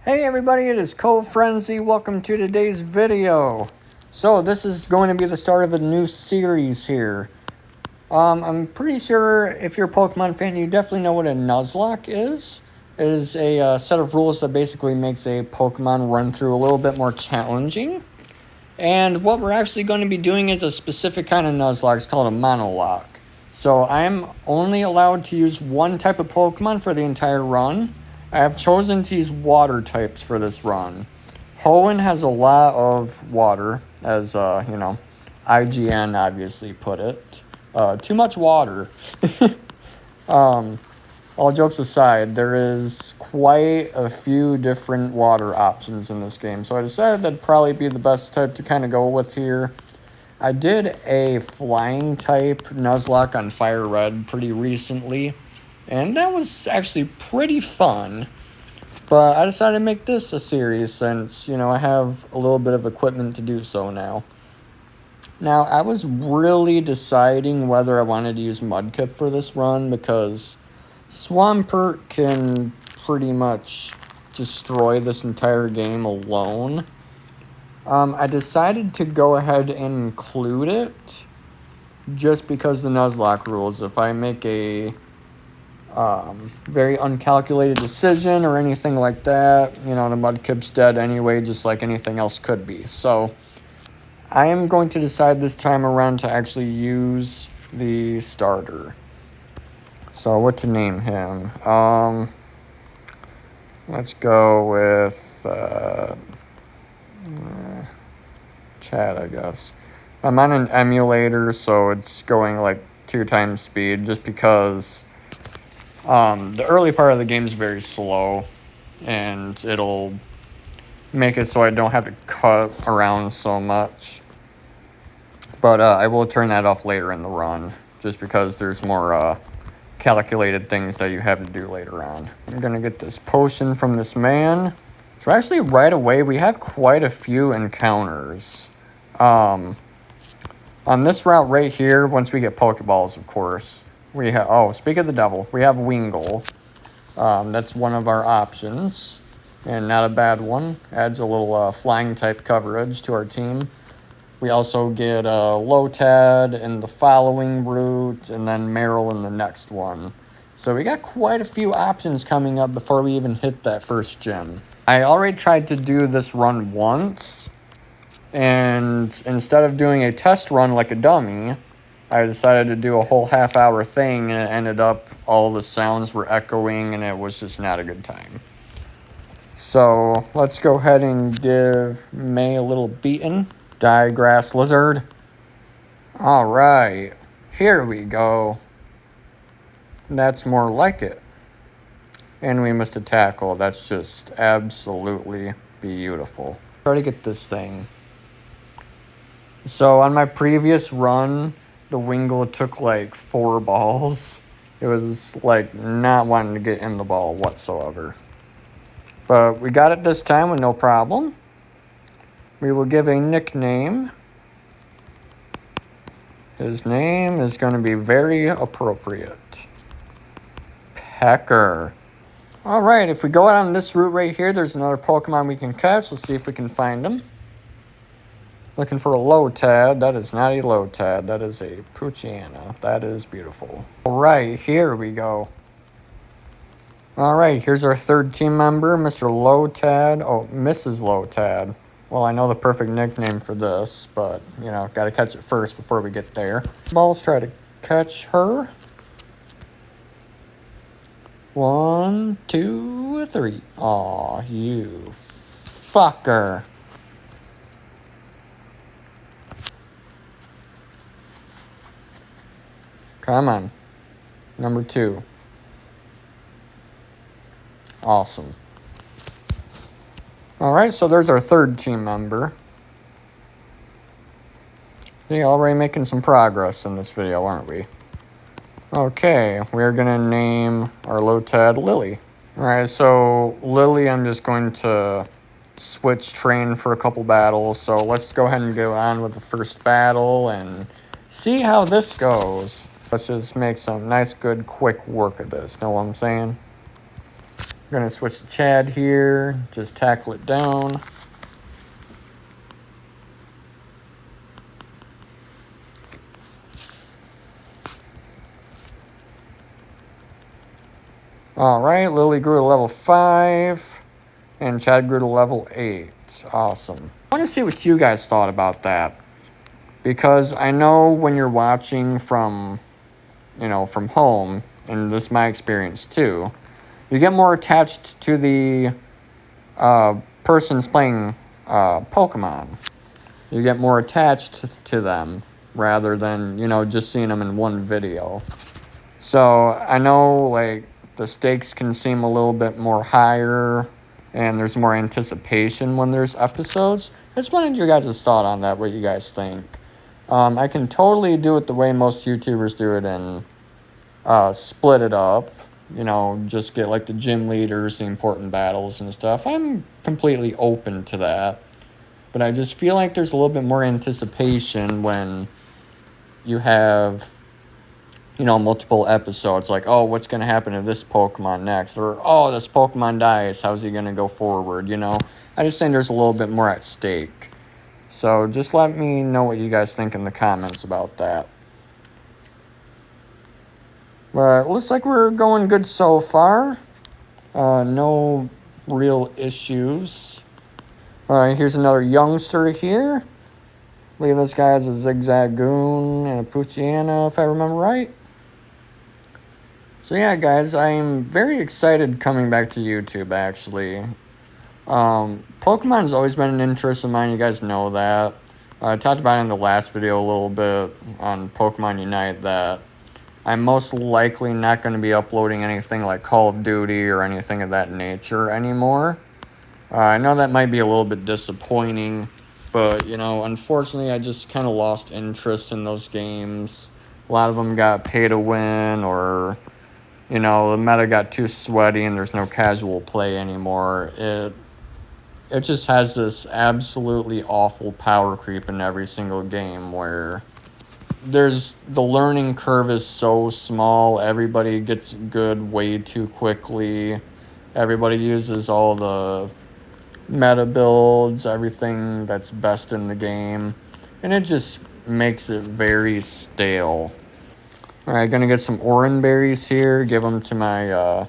Hey everybody, it is Cove Frenzy. Welcome to today's video. So this is going to be the start of a new series here. I'm pretty sure if you're a Pokemon fan, you definitely know what a Nuzlocke is. It is a set of rules that basically makes a Pokemon run through a little bit more challenging. And what we're actually going to be doing is a specific kind of Nuzlocke. It's called a Monolocke. So I'm only allowed to use one type of Pokemon for the entire run. I have chosen to use water types for this run. Hoenn has a lot of water, as, IGN obviously put it. Too much water. All jokes aside, there is quite a few different water options in this game, so I decided that'd probably be the best type to kind of go with here. I did a flying type Nuzlocke on Fire Red pretty recently, and that was actually pretty fun. But I decided to make this a series since, I have a little bit of equipment to do so now. Now, I was really deciding whether I wanted to use Mudkip for this run because Swampert can pretty much destroy this entire game alone. I decided to go ahead and include it just because the Nuzlocke rules. If I make a very uncalculated decision or anything like that, the Mudkip's dead anyway, just like anything else could be. So I am going to decide this time around to actually use the starter. So what to name him? Let's go with Chad, I guess. I'm on an emulator, so it's going like 2 times speed just because the early part of the game is very slow, and it'll make it so I don't have to cut around so much. But I will turn that off later in the run, just because there's more calculated things that you have to do later on. I'm going to get this potion from this man. So actually right away, we have quite a few encounters. On this route right here, once we get Pokeballs, of course, we have, speak of the devil, we have Wingull. That's one of our options, and not a bad one. Adds a little flying type coverage to our team. We also get Lotad in the following route, and then Meryl in the next one. So we got quite a few options coming up before we even hit that first gym. I already tried to do this run once, and instead of doing a test run like a dummy, I decided to do a whole half-hour thing, and it ended up all the sounds were echoing, and it was just not a good time. So let's go ahead and give May a little beating. Die, grass lizard. All right, here we go. That's more like it. And we missed a tackle. That's just absolutely beautiful. Try to get this thing. So on my previous run, the Wingull took like 4 balls. It was like not wanting to get in the ball whatsoever. But we got it this time with no problem. We will give a nickname. His name is going to be very appropriate. Pecker. Alright, if we go out on this route right here, there's another Pokemon we can catch. Let's see if we can find him. Looking for a Lotad. That is not a Lotad. That is a Poochyena. That is beautiful. Alright, here we go. Alright, here's our third team member, Mr. Lotad. Oh, Mrs. Lotad. Well, I know the perfect nickname for this, but, gotta catch it first before we get there. Balls, try to catch her. 1, 2, 3. Aw, you fucker. Come on. Number 2. Awesome. Alright, so there's our third team member. We're already making some progress in this video, aren't we? Okay, we're going to name our Lotad Lily. Alright, so Lily, I'm just going to switch train for a couple battles. So let's go ahead and go on with the first battle and see how this goes. Let's just make some nice, good, quick work of this. Know what I'm saying? going to switch to Chad here. Just tackle it down. Alright, Lily grew to level 5. And Chad grew to level 8. Awesome. I want to see what you guys thought about that. Because I know when you're watching from, from home, and this is my experience too, you get more attached to the persons playing Pokemon. You get more attached to them rather than, just seeing them in one video. So I know, like, the stakes can seem a little bit more higher and there's more anticipation when there's episodes. I just wanted your guys' thought on that, what you guys think. I can totally do it the way most YouTubers do it and split it up. Just get like the gym leaders, the important battles and stuff. I'm completely open to that. But I just feel like there's a little bit more anticipation when you have, multiple episodes. Like, oh, what's going to happen to this Pokemon next? Or, oh, this Pokemon dies. How's he going to go forward, I just think there's a little bit more at stake. So just let me know what you guys think in the comments about that. But it looks like we're going good so far. No real issues. Alright, here's another youngster here. I believe this guy has a Zigzagoon and a Poochyena, if I remember right. So yeah, guys, I'm very excited coming back to YouTube, actually. Pokemon's always been an interest of mine, you guys know that. I talked about it in the last video a little bit on Pokemon Unite that I'm most likely not going to be uploading anything like Call of Duty or anything of that nature anymore. I know that might be a little bit disappointing, but, unfortunately I just kind of lost interest in those games. A lot of them got pay to win or, the meta got too sweaty and there's no casual play anymore. It just has this absolutely awful power creep in every single game where the learning curve is so small. Everybody gets good way too quickly. Everybody uses all the meta builds, everything that's best in the game. And it just makes it very stale. Alright, gonna get some Oran berries here. Give them to my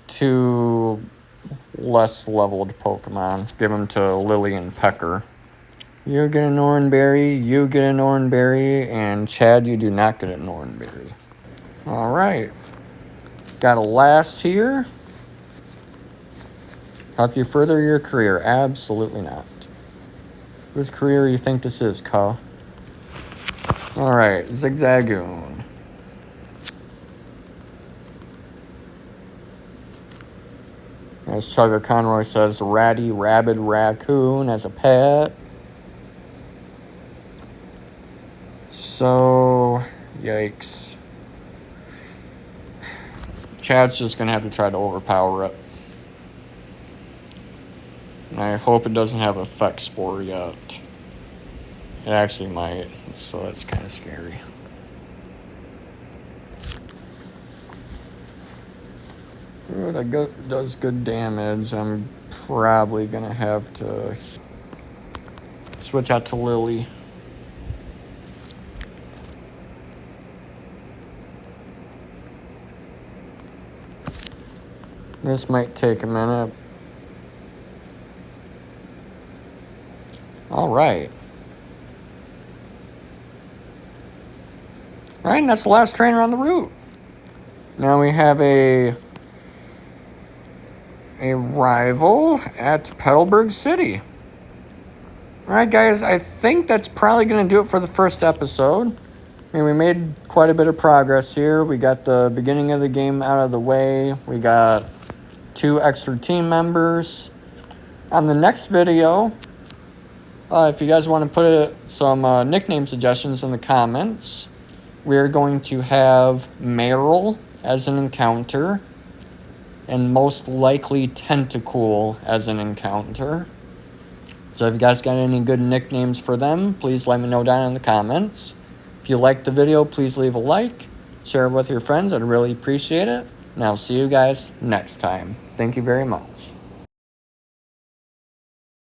2 less leveled Pokemon. Give them to Lily and Pecker. You get an Oran berry, you get an Oran berry, and Chad, you do not get an Oran berry. Alright. Got a lass here. Help you further your career? Absolutely not. Whose career you think this is, Ka? Alright, Zigzagoon. As Chugga Conroy says, ratty, rabid raccoon as a pet. So, yikes. Chad's just going to have to try to overpower it. And I hope it doesn't have Effect Spore yet. It actually might, so that's kind of scary. Ooh, that does good damage. I'm probably going to have to switch out to Lily. This might take a minute. Alright. Alright, and that's the last trainer on the route. Now we have a rival at Petalburg City. Alright, guys, I think that's probably going to do it for the first episode. I mean, we made quite a bit of progress here. We got the beginning of the game out of the way. We got 2 extra team members. On the next video, if you guys want to put some nickname suggestions in the comments, we're going to have Meryl as an encounter, and most likely Tentacool as an encounter. So if you guys got any good nicknames for them, please let me know down in the comments. If you liked the video, please leave a like, share it with your friends, I'd really appreciate it. And I'll see you guys next time. Thank you very much.